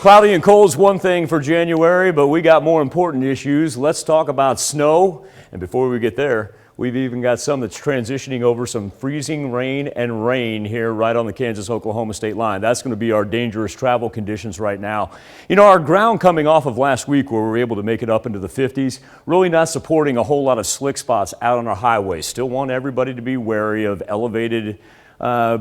Cloudy and cold is one thing for January, but we got more important issues. Let's talk about snow. And before we get there, we've even got some that's transitioning over some freezing rain and rain here right on the Kansas-Oklahoma state line. That's going to be our dangerous travel conditions right now. You know, our ground coming off of last week where we were able to make it up into the 50s, really not supporting a whole lot of slick spots out on our highways. Still want everybody to be wary of elevated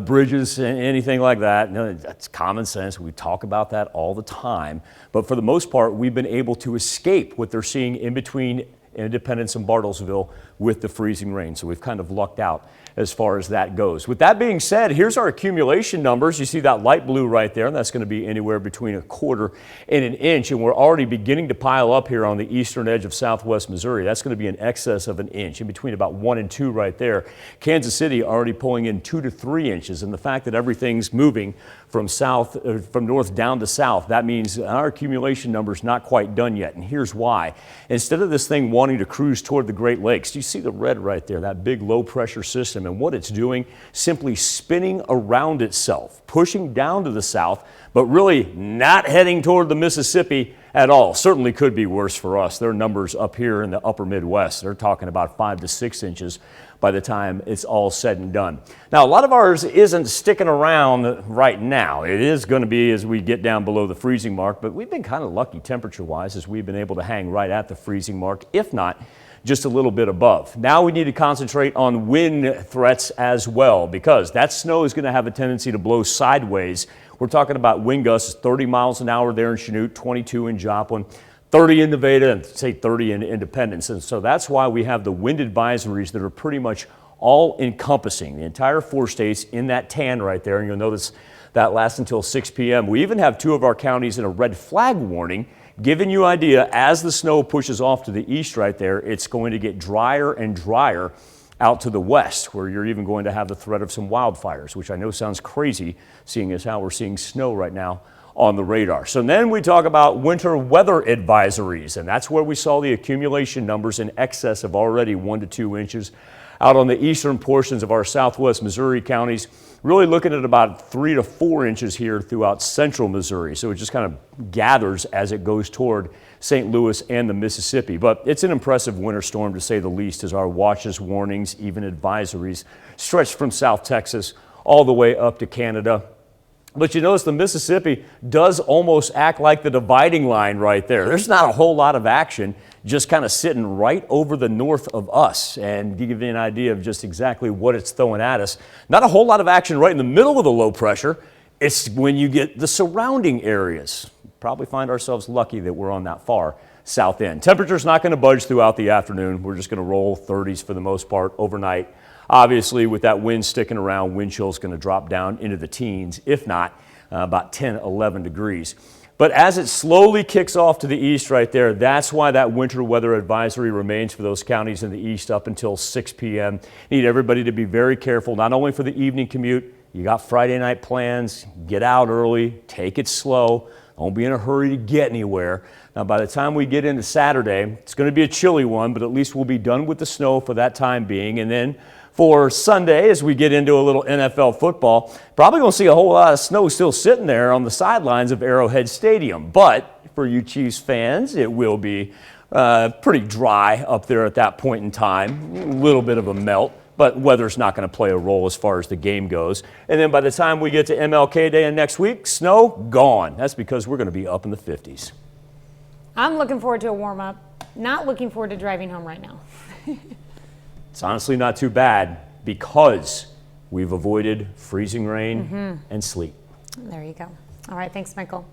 bridges and anything like that. No, that's common sense. We talk about that all the time. But for the most part, we've been able to escape what they're seeing in between Independence and Bartlesville with the freezing rain. So we've kind of lucked out as far as that goes. With that being said, here's our accumulation numbers. You see that light blue right there, and that's going to be anywhere between 1/4 and 1 inch. And we're already beginning to pile up here on the eastern edge of southwest Missouri. That's going to be in excess of 1 inch, in between about 1 and 2 right there. Kansas City already pulling in 2 to 3 inches. And the fact that everything's moving from north down to south, that means our accumulation number's not quite done yet. And here's why. Instead of this thing wanting to cruise toward the Great Lakes, you see the red right there, that big low pressure system, and what it's doing, simply spinning around itself, pushing down to the south, but really not heading toward the Mississippi at all. Certainly could be worse for us. Their numbers up here in the upper Midwest, they're talking about 5 to 6 inches by the time it's all said and done. Now, a lot of ours isn't sticking around right now. It is going to be as we get down below the freezing mark, but we've been kind of lucky temperature-wise as we've been able to hang right at the freezing mark, if not just a little bit above. Now we need to concentrate on wind threats as well, because that snow is going to have a tendency to blow sideways. We're talking about wind gusts 30 miles an hour there in Chanute, 22 in Joplin, 30 in Nevada, and say 30 in Independence. And so that's why we have the wind advisories that are pretty much all encompassing the entire 4 states in that tan right there. And you'll notice that lasts until 6 p.m. We even have 2 of our counties in a red flag warning, giving you idea as the snow pushes off to the east right there, it's going to get drier and drier out to the west, where you're even going to have the threat of some wildfires, which I know sounds crazy, seeing as how we're seeing snow right now on the radar. So then we talk about winter weather advisories, and that's where we saw the accumulation numbers in excess of already 1 to 2 inches out on the eastern portions of our southwest Missouri counties. Really looking at about 3 to 4 inches here throughout central Missouri. So it just kind of gathers as it goes toward St. Louis and the Mississippi. But it's an impressive winter storm to say the least, as our watches, warnings, even advisories stretch from South Texas all the way up to Canada. But you notice the Mississippi does almost act like the dividing line right there. There's not a whole lot of action, just kind of sitting right over the north of us. And to give you an idea of just exactly what it's throwing at us, not a whole lot of action right in the middle of the low pressure. It's when you get the surrounding areas. Probably find ourselves lucky that we're on that far south end. Temperature's not going to budge throughout the afternoon. We're just going to roll 30s for the most part overnight. Obviously, with that wind sticking around, wind chill is going to drop down into the teens, if not about 10, 11 degrees. But as it slowly kicks off to the east right there, that's why that winter weather advisory remains for those counties in the east up until 6 p.m. Need everybody to be very careful, not only for the evening commute. You got Friday night plans, get out early, take it slow. Don't be in a hurry to get anywhere. Now, by the time we get into Saturday, it's going to be a chilly one, but at least we'll be done with the snow for that time being. And then for Sunday, as we get into a little NFL football, probably going to see a whole lot of snow still sitting there on the sidelines of Arrowhead Stadium. But for you Chiefs fans, it will be pretty dry up there at that point in time. A little bit of a melt, but weather's not going to play a role as far as the game goes. And then by the time we get to MLK Day and next week, snow gone. That's because we're going to be up in the 50s. I'm looking forward to a warm-up. Not looking forward to driving home right now. It's honestly not too bad because we've avoided freezing rain and sleet. There you go. All right, thanks, Michael.